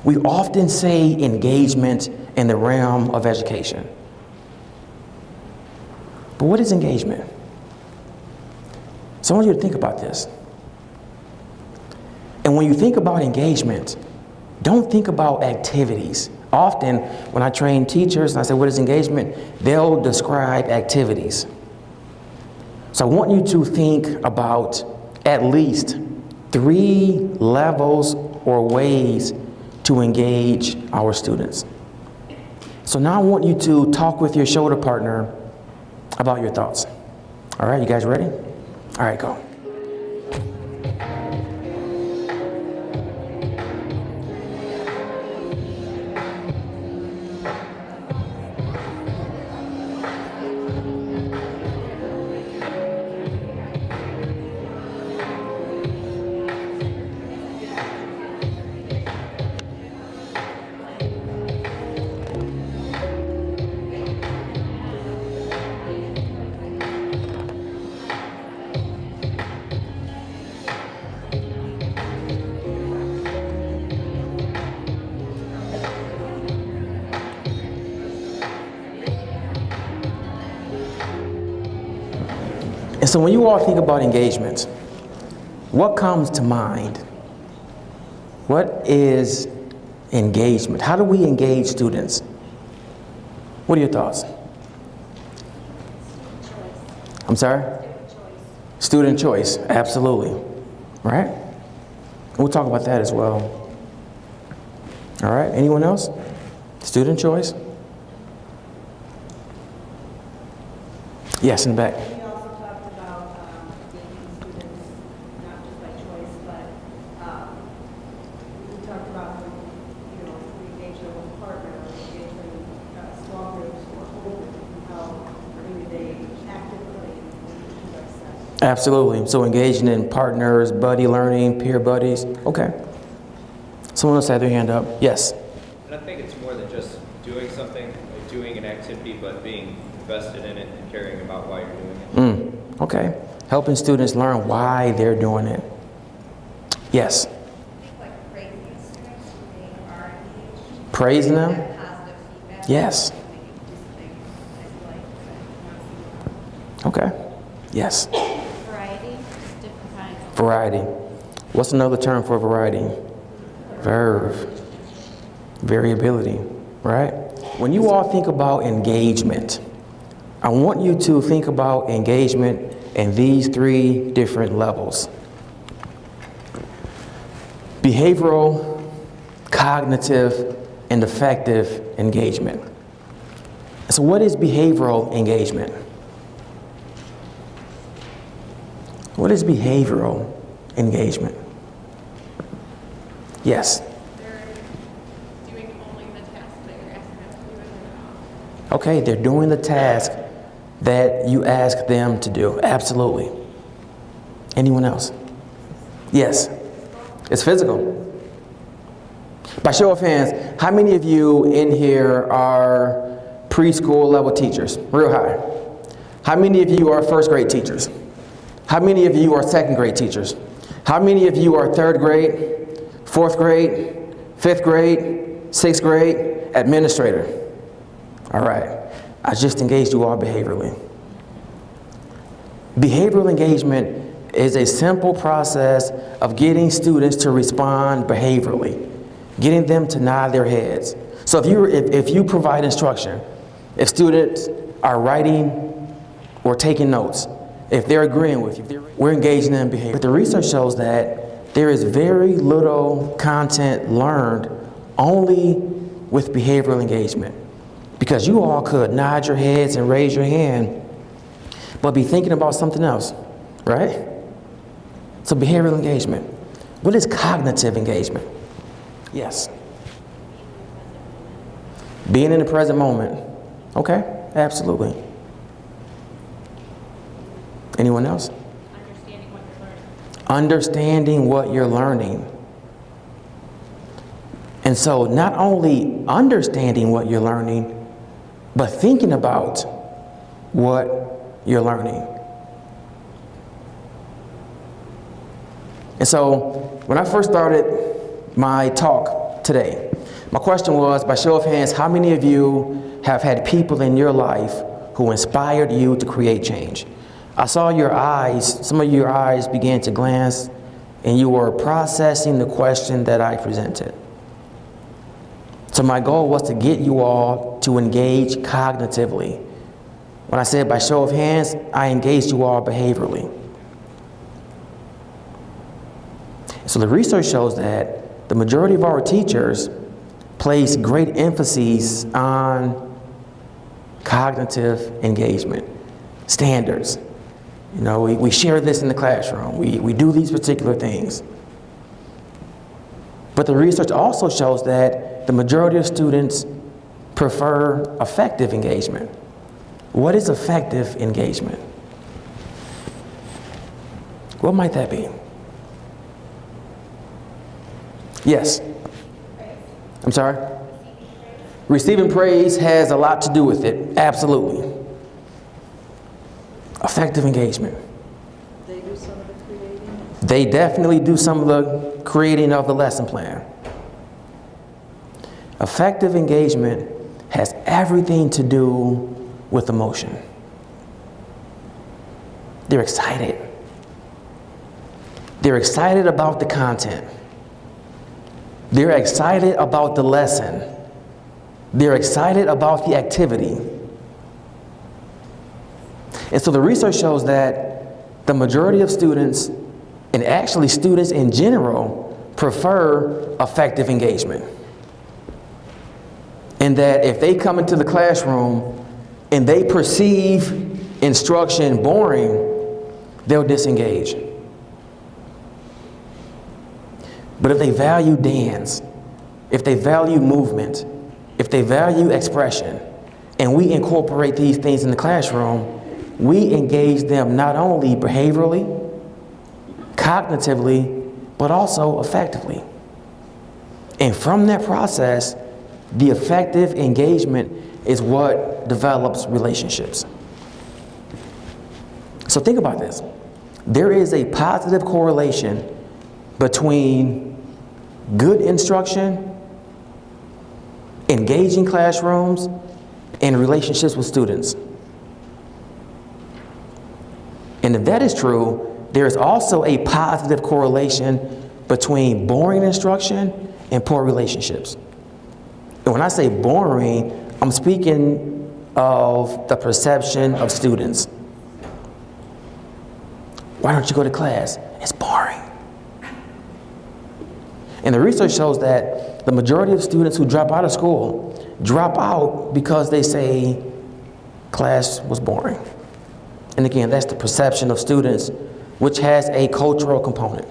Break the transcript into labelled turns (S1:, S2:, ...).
S1: We often say engagement in the realm of education. But what is engagement? So I want you to think about this. And when you think about engagement, don't think about activities. Often, when I train teachers and I say, what is engagement? They'll describe activities. So I want you to think about at least 3 levels or ways to engage our students. So now I want you to talk with your shoulder partner about your thoughts. All right, you guys ready? All right, go. And so when you all think about engagement, what comes to mind? What is engagement? How do we engage students? What are your thoughts? I'm sorry? Student choice, absolutely. Right? We'll talk about that as well. All right, anyone else? Student choice? Yes, in the back. Absolutely. So engaging in partners, buddy learning, peer buddies. Okay. Someone else had their hand up. Yes.
S2: And I think it's more than just doing something, like doing an activity, but being invested in it and caring about why you're doing it.
S1: Okay. Helping students learn why they're doing it. Yes.
S3: I think like praising students when they are engaged.
S1: Praising them?
S3: Positive feedback.
S1: Yes. Okay. Yes.
S3: Variety, different kinds.
S1: Variety. What's another term for variety? Variability, right? When you all think about engagement, I want you to think about engagement in these 3 different levels. Behavioral, cognitive, and affective engagement. So what is behavioral engagement? What is behavioral engagement? Yes.
S4: They're doing only the tasks that you're asking them to do in their house.
S1: Okay, they're doing the task that you ask them to do. Absolutely. Anyone else? Yes. It's physical. By show of hands, how many of you in here are preschool level teachers? Real high. How many of you are first grade teachers? How many of you are second grade teachers? How many of you are 3rd grade, 4th grade, 5th grade, 6th grade, administrator? All right, I just engaged you all behaviorally. Behavioral engagement is a simple process of getting students to respond behaviorally, getting them to nod their heads. So if you provide instruction, if students are writing or taking notes, if they're agreeing with you, we're engaging them in behavior. But the research shows that there is very little content learned only with behavioral engagement. Because you all could nod your heads and raise your hand, but be thinking about something else, right? So behavioral engagement. What is cognitive engagement? Yes. Being in the present moment. Okay, absolutely. Anyone else?
S4: Understanding what you're learning.
S1: Understanding what you're learning. And so not only understanding what you're learning, but thinking about what you're learning. And so when I first started my talk today, My question was, by show of hands, how many of you have had people in your life who inspired you to create change? I saw your eyes, some of your eyes began to glance, and you were processing the question that I presented. So my goal was to get you all to engage cognitively. When I said by show of hands, I engaged you all behaviorally. So the research shows that the majority of our teachers place great emphasis on cognitive engagement, standards. You know, we share this in the classroom. We do these particular things. But the research also shows that the majority of students prefer effective engagement. What is effective engagement? What might that be? Yes. I'm sorry? Receiving praise has a lot to do with it. Absolutely. Effective engagement.
S5: They do some of the creating?
S1: They definitely do some of the creating of the lesson plan. Effective engagement has everything to do with emotion. They're excited. They're excited about the content. They're excited about the lesson. They're excited about the activity. And so the research shows that the majority of students, and actually students in general, prefer effective engagement. And that if they come into the classroom and they perceive instruction boring, they'll disengage. But if they value dance, if they value movement, if they value expression, and we incorporate these things in the classroom, we engage them not only behaviorally, cognitively, but also effectively. And from that process, the effective engagement is what develops relationships. So think about this. There is a positive correlation between good instruction, engaging classrooms, and relationships with students. And if that is true, there is also a positive correlation between boring instruction and poor relationships. And when I say boring, I'm speaking of the perception of students. Why don't you go to class? It's boring. And the research shows that the majority of students who drop out of school drop out because they say class was boring. And again, that's the perception of students, which has a cultural component.